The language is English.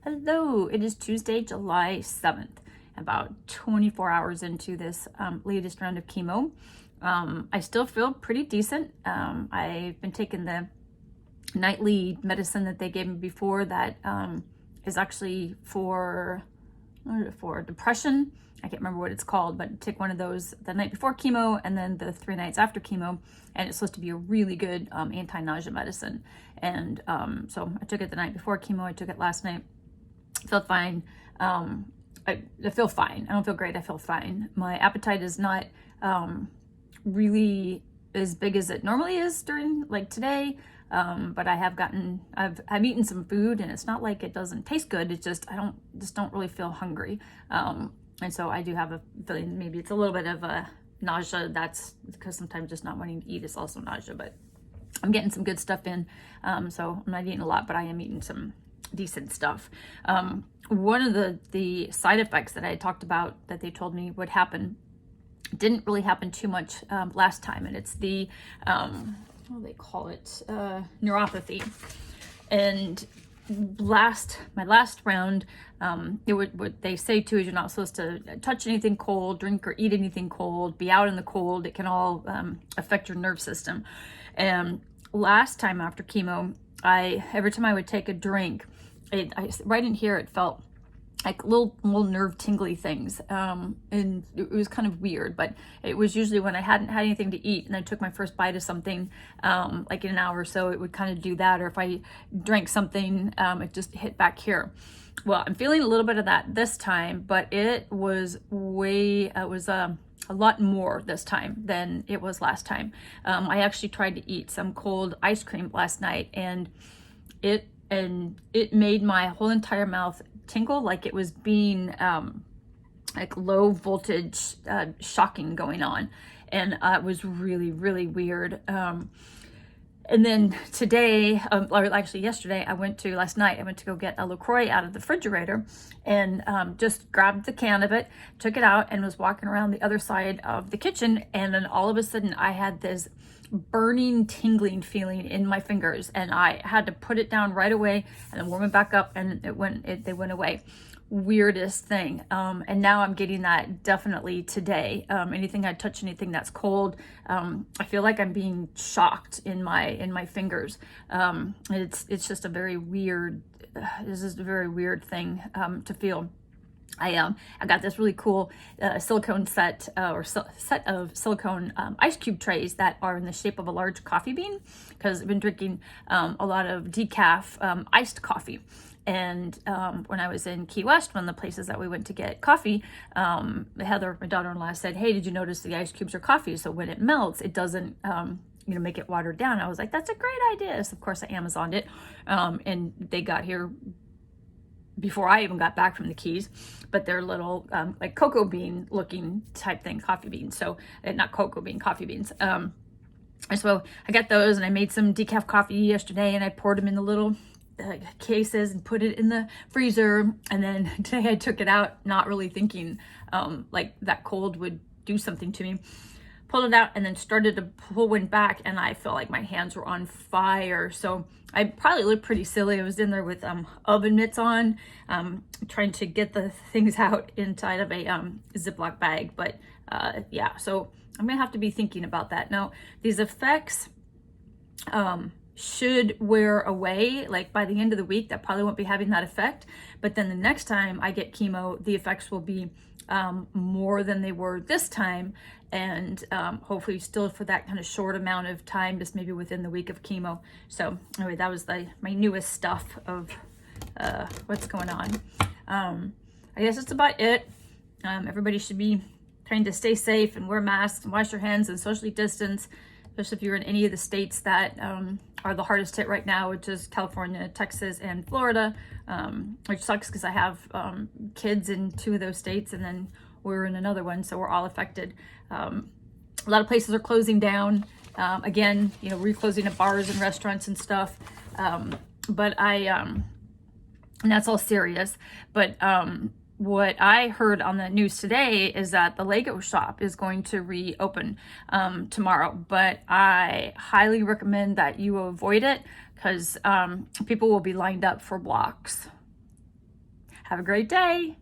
Hello, it is Tuesday, July 7th, about 24 hours into this latest round of chemo. I still feel pretty decent. I've been taking the nightly medicine that they gave me before that is actually for depression. I can't remember what it's called, but take one of those the night before chemo and then the 3 nights after chemo. And it's supposed to be a really good anti-nausea medicine. And so I took it the night before chemo. I took it last night. Felt fine. I feel fine. I don't feel great. I feel fine. My appetite is not really as big as it normally is during like today. But I've eaten some food and it's not like it doesn't taste good. It's just, I don't really feel hungry. And so I do have a feeling maybe it's a little bit of a nausea. That's because sometimes just not wanting to eat is also nausea, but I'm getting some good stuff in. So I'm not eating a lot, but I am eating some decent stuff. One of the side effects that I talked about that they told me would happen didn't really happen too much last time, and it's the what do they call it, neuropathy. And my last round, what they say too is you're not supposed to touch anything cold, drink or eat anything cold, be out in the cold. It can all affect your nerve system. And last time after chemo, every time I would take a drink, right in here, it felt like little nerve tingly things. And it was kind of weird, but it was usually when I hadn't had anything to eat and I took my first bite of something, like in an hour or so, it would kind of do that. Or if I drank something, it just hit back here. Well, I'm feeling a little bit of that this time, but it was a lot more this time than it was last time. I actually tried to eat some cold ice cream last night, and it made my whole entire mouth tingle, like it was being like low voltage shocking going on, and it was really, really weird. And then today, or actually yesterday, last night I went to go get a LaCroix out of the refrigerator, and just grabbed the can of it, took it out, and was walking around the other side of the kitchen, and then all of a sudden I had this burning, tingling feeling in my fingers, and I had to put it down right away and then warm it back up, and they went away. Weirdest thing. And now I'm getting that definitely today. Anything I touch, anything that's cold, I feel like I'm being shocked in my fingers. It's just a very weird, this is a very weird thing to feel. I got this really cool silicone set of silicone ice cube trays that are in the shape of a large coffee bean, because I've been drinking a lot of decaf iced coffee. And when I was in Key West, one of the places that we went to get coffee, Heather, my daughter-in-law, said, "Hey, did you notice the ice cubes are coffee? So when it melts, it doesn't make it watered down." I was like, "That's a great idea." So of course I Amazoned it, and they got here before I even got back from the Keys, but they're little like cocoa bean looking type thing, coffee beans. So not cocoa bean, coffee beans. So I got those, and I made some decaf coffee yesterday, and I poured them in the little cases and put it in the freezer. And then today I took it out, not really thinking like that cold would do something to me. Pulled it out and then started to pull one back, and I felt like my hands were on fire. So I probably looked pretty silly. I was in there with oven mitts on, trying to get the things out inside of a Ziploc bag. But yeah, so I'm gonna have to be thinking about that. Now, these effects should wear away, like by the end of the week. That probably won't be having that effect, but then the next time I get chemo, the effects will be more than they were this time, and hopefully still for that kind of short amount of time, just maybe within the week of chemo. So anyway, that was my newest stuff of what's going on. I guess that's about it. Everybody should be trying to stay safe and wear masks and wash your hands and socially distance, especially if you're in any of the states that are the hardest hit right now, which is California, Texas, and Florida, which sucks because I have kids in 2 of those states, and then we're in another one, so we're all affected. A lot of places are closing down. Again, reclosing of bars and restaurants and stuff. But and that's all serious. But what I heard on the news today is that the Lego shop is going to reopen tomorrow, but I highly recommend that you avoid it, because people will be lined up for blocks. Have a great day.